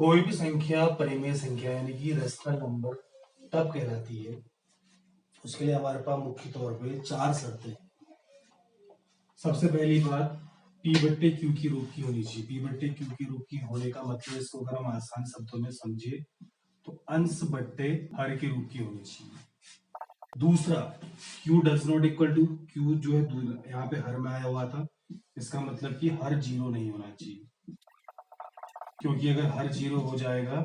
कोई भी संख्या परिमेय संख्या यानी कि रेशनल नंबर तब कहलाती है, उसके लिए हमारे पास मुख्य तौर पे चार शर्तें हैं। सबसे पहली बात, पी बट्टे क्यू की रूप की होनी चाहिए। पी बट्टे क्यू की रूप की होने का मतलब, इसको अगर हम आसान शब्दों में समझे तो अंश बट्टे हर के रूप की होनी चाहिए। दूसरा, q does not equal to, q जो है यहाँ पे हर में आया हुआ था, इसका मतलब कि हर जीरो नहीं होना चाहिए, क्योंकि अगर हर जीरो हो जाएगा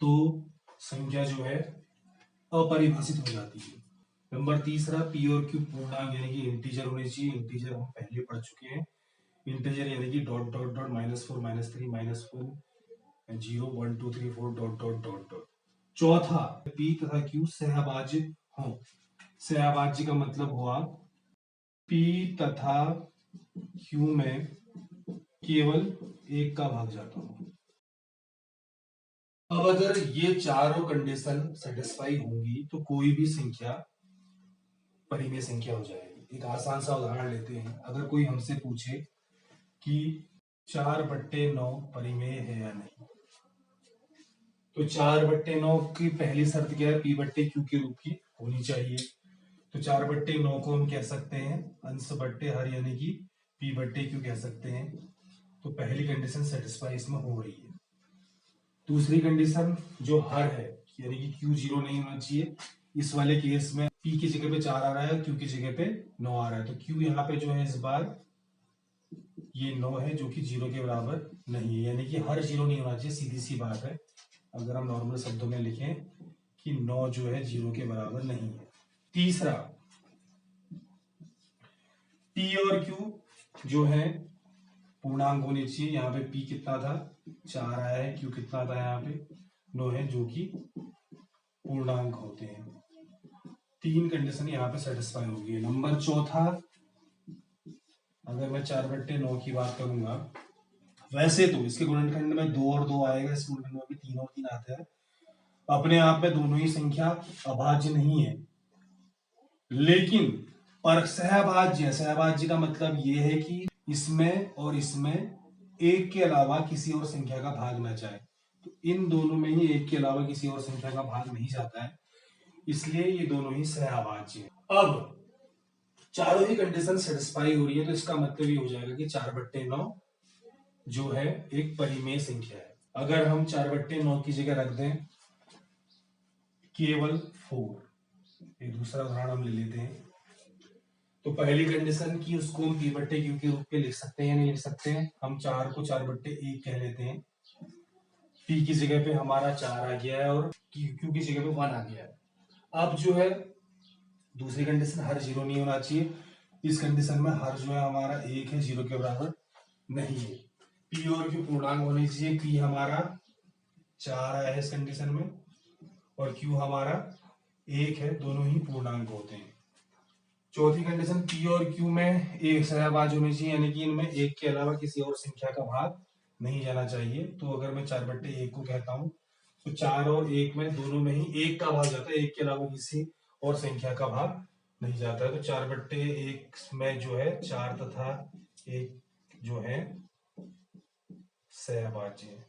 तो संख्या जो है अपरिभाषित हो जाती है। नंबर तीसरा, पी और क्यू पूर्णांक यानी कि इंटीजर होने चाहिए। इंटीजर हम पहले पढ़ चुके हैं। इंटीजर यानी कि dot dot dot -4 -3 -4 0 1 2 3 4 dot dot dot dot. चौथा, पी तथा क्यू सहभाज्य हो। सहभाज्य का मतलब हुआ पी तथा क्यू में केवल एक का भाग जाता हो। अब अगर ये चारों कंडीशन सेटिस्फाई होंगी तो कोई भी संख्या परिमेय संख्या हो जाएगी। एक आसान सा उदाहरण लेते हैं। अगर कोई हमसे पूछे कि 4/9 परिमेय है या नहीं, तो 4/9 की पहली शर्त क्या है? पी बट्टे क्यू के रूप की होनी चाहिए। तो 4/9 को हम कह सकते हैं अंश बट्टे हर यानी कि पी बट्टे क्यू कह सकते हैं। तो पहली कंडीशन सेटिस्फाई इसमें हो रही है। दूसरी कंडीशन जो हर है यानी कि क्यू जीरो नहीं होना चाहिए। इस वाले केस में पी की जगह पे 4 आ रहा है, क्यू की जगह पे 9 आ रहा है, तो क्यू यहाँ पे जो है इस बार ये 9 है, जो कि जीरो के बराबर नहीं है, यानी कि हर जीरो नहीं होना चाहिए। सीधी सी बात है। अगर हम नॉर्मल शब्दों में लिखें कि 9 जो है जीरो के बराबर नहीं है। तीसरा, पी और क्यू जो है पूर्णांक होने चाहिए। यहाँ पे पी कितना था? 4 आया है। क्यू कितना था? यहाँ पे 9 है, जो कि पूर्णांक होते हैं। तीन कंडीशन यहाँ पे सेटिस्फाई होगी। नंबर चौथा, अगर मैं 4/9 की बात करूंगा, वैसे तो इसके गुणनखंड में 2 और 2 आएगा, इस गुणनखंड में भी 3 और 3 आता है। अपने आप में दोनों ही संख्या अभाज्य नहीं है, लेकिन पर सहभाज्य। सहभाज्य का मतलब यह है कि इसमें और इसमें एक के अलावा किसी और संख्या का भाग ना जाए। तो इन दोनों में ही एक के अलावा किसी और संख्या का भाग नहीं जाता है, इसलिए ये दोनों ही सहभाज्य है। अब चारों ही कंडीशन सेटिस्फाई हो रही है, तो इसका मतलब ये हो जाएगा कि 4/9 जो है एक परिमेय संख्या है। अगर हम 4/9 की जगह रख दें केवल 4, एक दूसरा उदाहरण हम ले लेते हैं। तो पहली कंडीशन की उसको हम पी बट्टे क्यू के रूप में लिख सकते हैं या नहीं लिख सकते हैं? हम 4 को 4/1 कह लेते हैं। पी की जगह पे हमारा 4 आ गया है और क्यू की जगह पे 1 आ गया है। अब जो है दूसरी कंडीशन, हर जीरो नहीं होना चाहिए। इस कंडीशन में हर जो है हमारा 1 है, जीरो के बराबर नहीं है। पी और क्यू पूर्णांक होने चाहिए। पी हमारा 4 आया है इस कंडीशन में, और क्यू हमारा 1 है, दोनों ही पूर्णांक होते हैं। चौथी कंडीशन, पी और क्यू में एक सहभाज्य होनी चाहिए, यानी कि इनमें एक के अलावा किसी और संख्या का भाग नहीं जाना चाहिए। तो अगर मैं 4/1 को कहता हूं तो 4 और 1 में दोनों में ही एक का भाग जाता है, एक के अलावा किसी और संख्या का भाग नहीं जाता है। तो 4/1 में जो है 4 तथा 1 जो है सहभाज्य है।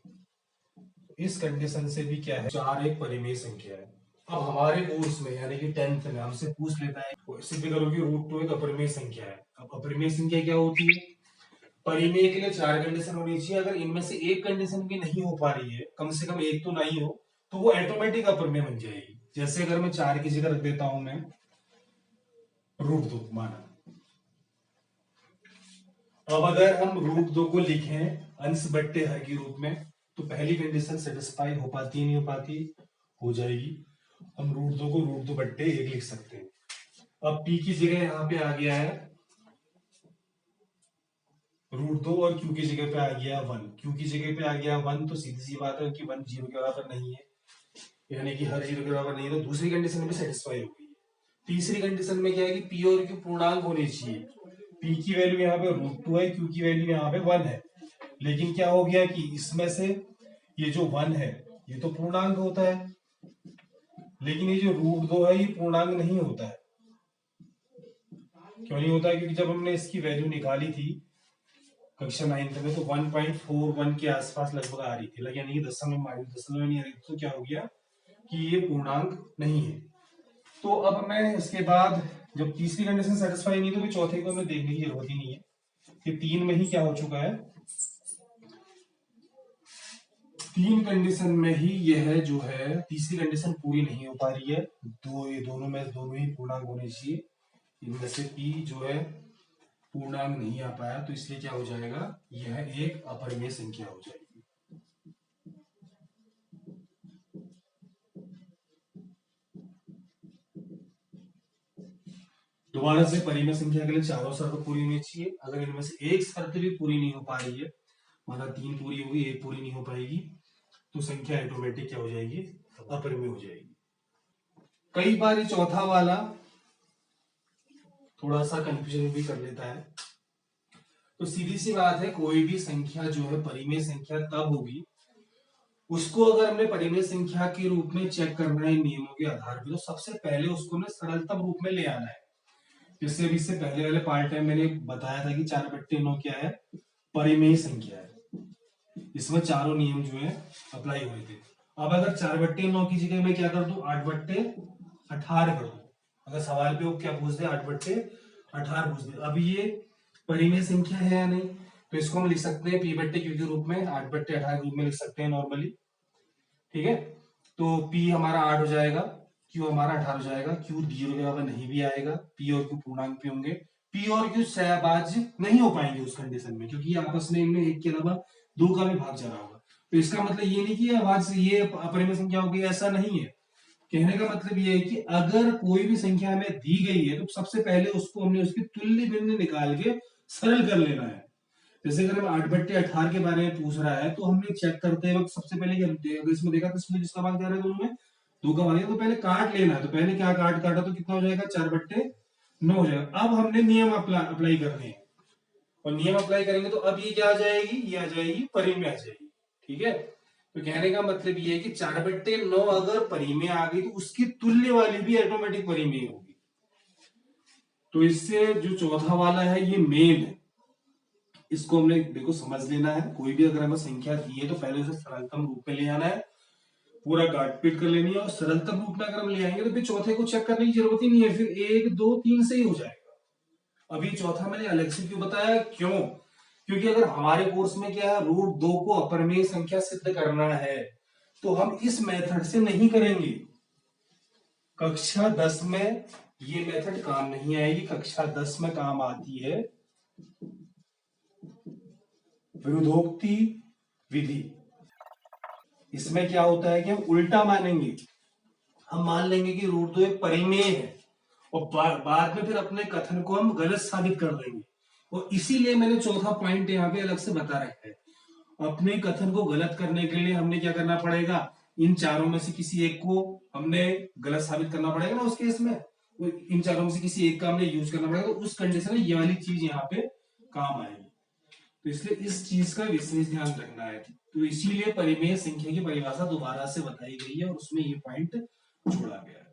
इस कंडीशन से भी क्या है, 4 एक परिमेय संख्या है। अब हमारे कोर्स में यानी कि 10th में हमसे पूछ लेता है, सिद्ध करो कि √2 एक अपरिमेय संख्या है। अब अपरिमेय संख्या क्या होती है? परिमेय के लिए 4 कंडीशन होनी चाहिए। अगर इनमें से एक कंडीशन भी नहीं हो पा रही है, कम से कम एक तो नहीं हो, तो वो ऑटोमेटिक अपरिमेय बन जाएगी। जैसे अगर मैं 4 की जगह रख देता हूं मैं √2 माना। अब अगर हम √2 को लिखें अंश बट्टे हर के रूप में, तो पहली कंडीशन सेटिस्फाई हो पाती नहीं हो पाती? हो जाएगी। हम √2 को √2/1 लिख सकते हैं। अब p की जगह यहाँ पे आ गया है √2 और q की जगह पे आ गया 1। q की जगह पे आ गया 1, तो सीधी सी बात है कि 1 जीरो के बराबर नहीं है, यानी कि हर जीरो के बराबर नहीं है, तो दूसरी कंडीशन भी सेटिस्फाई हो गई। तीसरी कंडीशन में क्या है कि p और q पूर्णांक होने चाहिए। p की वैल्यू यहाँ पे √2 है, q की वैल्यू यहाँ पे 1 है। लेकिन क्या हो गया कि इसमें से ये जो 1 है ये तो पूर्णांक होता है, लेकिन ये जो √2 है ये पूर्णांक नहीं होता है। क्यों नहीं होता है? क्योंकि जब हमने इसकी वैल्यू निकाली थी कक्षा 9th में, तो 1.41 के आसपास लगभग आ रही थी, यानी कि दशमलव नहीं आ रही, तो क्या हो गया कि ये पूर्णांक नहीं है। तो अब मैं इसके बाद जब तीसरी कंडीशन सेटिस्फाई नहीं, तो फिर चौथे को हमें देखने की जरूरत ही नहीं है कि 3 में ही क्या हो चुका है, 3 कंडीशन में ही यह जो है तीसरी कंडीशन पूरी नहीं हो पा रही है। ये दोनों ही पूर्णांक होने चाहिए, इनमें से पी जो है पूर्णांक नहीं आ पाया, तो इसलिए क्या हो जाएगा, यह एक अपरिमेय संख्या हो जाएगी। दोबारा से परिमेय संख्या के लिए चारों शर्त पूरी होनी चाहिए। अगर इनमें से एक शर्त भी पूरी नहीं हो पा रही है, मतलब 3 पूरी होगी, एक पूरी नहीं हो पाएगी, तो संख्या ऑटोमेटिक क्या हो जाएगी, अपरिमेय हो जाएगी। कई बार ये चौथा वाला थोड़ा सा कंफ्यूजन भी कर लेता है। तो सीधी सी बात है, कोई भी संख्या जो है परिमेय संख्या तब होगी, उसको अगर हमने परिमेय संख्या के रूप में चेक करना है नियमों के आधार पर, तो सबसे पहले उसको ना सरलतम रूप में ले आना है। जैसे अभी इससे पहले वाले पार्ट में मैंने बताया था कि 4/9 क्या है, परिमेय संख्या है, इसमें चारों नियम जो है अप्लाई हुए थे। अब अगर 4/9 की जगह मैं क्या कर दूं, 8/18 कर दूं। अगर सवाल पे वो क्या पूछ दे, 8/18 पूछ दे। अब ये परिमेय संख्या है या नहीं, तो इसको हम लिख सकते हैं p/q के रूप में, 8/18 के रूप में लिख सकते हैं नॉर्मली, ठीक है। तो p हमारा 8 हो जाएगा, q हमारा 18 हो जाएगा, q 0 के बराबर नहीं भी आएगा, p और q पूर्णांक पे होंगे, p और q सहभाज्य नहीं हो पाएंगे उस कंडीशन में, क्योंकि आपस में इनमें एक के अलावा 2 का भी भाग जा रहा होगा। तो इसका मतलब ये नहीं कि ये अपरिमेय संख्या होगी, ऐसा नहीं है। कहने का मतलब ये है कि अगर कोई भी संख्या हमें दी गई है, तो सबसे पहले उसको हमने उसकी तुल्य भिन्न निकाल के सरल कर लेना है। जैसे अगर हम 8/18 के बारे में पूछ रहा है, तो हमने चेक करते वक्त सबसे पहले अगर इसमें देखा तो इसमें जिसका भाग जा रहा है दोनों में 2 का भाग है, तो पहले काट लेना है। तो पहले क्या काटा तो कितना हो जाएगा, 4/9 हो जाएगा। अब हमने नियम अप्लाई करने हैं, और नियम अप्लाई करेंगे तो अब ये क्या आ जाएगी, ये आ जाएगी परिमेय आ जाएगी, ठीक है। तो कहने का मतलब ये है कि 4/9 अगर परिमेय आ गई, तो उसकी तुल्य वाली भी ऑटोमेटिक परिमेय होगी। तो इससे जो चौथा वाला है ये मेन है, इसको हमने देखो समझ लेना है। कोई भी अगर हमें संख्या दी है, तो पहले उसे सरलतम रूप में ले आना है, पूरा काट पीट कर लेनी है, और सरलतम रूप में अगर हम ले आएंगे तो फिर चौथे को चेक करने की जरूरत ही नहीं है, फिर 1 2 3 से ही हो जाएगा। अभी चौथा मैंने अलग से क्यों बताया, क्यों, क्योंकि अगर हमारे कोर्स में क्या है, √2 को अपरिमेय संख्या सिद्ध करना है, तो हम इस मेथड से नहीं करेंगे। कक्षा 10 में ये मेथड काम नहीं आएगी। कक्षा 10 में काम आती है विरोधोक्ति विधि। इसमें क्या होता है कि हम उल्टा मानेंगे, हम मान लेंगे कि √2 एक परिमेय है, और बाद में फिर अपने कथन को हम गलत साबित कर देंगे। और इसीलिए मैंने चौथा पॉइंट यहाँ पे अलग से बता रखा है। अपने कथन को गलत करने के लिए हमने क्या करना पड़ेगा, इन चारों में से किसी एक को हमने गलत साबित करना पड़ेगा ना, उस केस में इन चारों में से किसी एक का हमने यूज करना पड़ेगा, तो उस कंडीशन में ये वाली चीज यहाँ पे काम आएगी। तो इसलिए इस चीज का विशेष ध्यान रखना है। तो इसीलिए परिमेय संख्या की परिभाषा दोबारा से बताई गई है, और उसमें ये पॉइंट जोड़ा गया है।